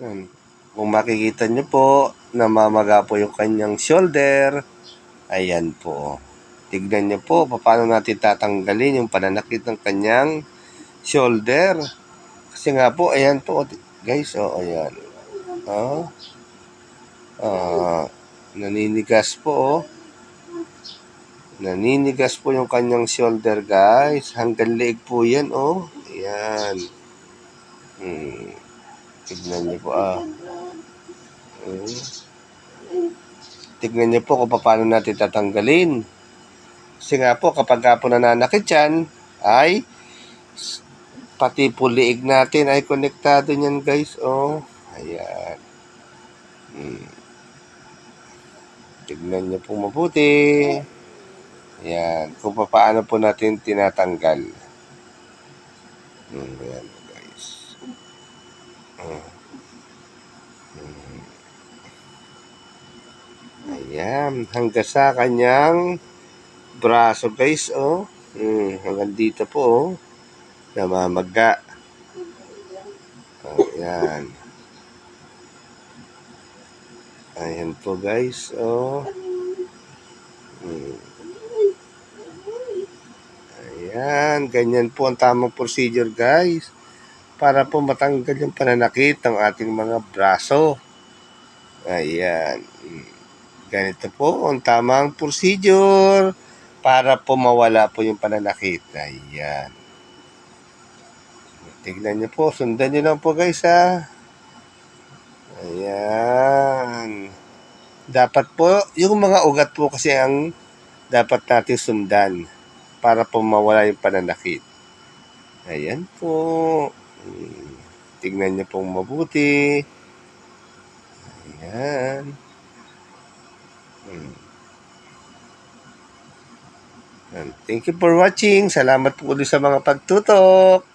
Yan. Kung makikita nyo po, namamaga po yung kanyang shoulder. Ayan po. Tignan nyo po, paano natin tatanggalin yung pananakit ng kanyang shoulder. Kasi nga po, ayan po, guys, ayan. Naninigas po, Naninigas po yung kanyang shoulder, guys. Hanggang leeg po yan, Ayan. Tignan nyo po, Tignan nyo po kung paano natin tatanggalin. Kasi nga po, kapag po nananakit yan, ay pati po liig natin ay konektado niyan, guys. Ayan. Tignan nyo po mabuti. Ayan. Kung paano po natin tinatanggal. Ayan, guys. Ayan. Hanggang sa kanyang braso, guys, hanggang dito po, namamaga. Ayan. Ayan po, guys, Ayan, ganyan po ang tamang procedure, guys, para po matanggal yung pananakit ng ating mga braso. Ayan. Ganito po ang tamang procedure para po mawala po yung pananakit. Ayan. Tignan nyo po. Sundan nyo lang po, guys, ha. Ayan. Dapat po, yung mga ugat po kasi ang dapat natin sundan para po mawala yung pananakit. Ayan po. Tignan nyo pong mabuti. Ayan. Thank you for watching. Salamat po ulit sa mga pagtutok.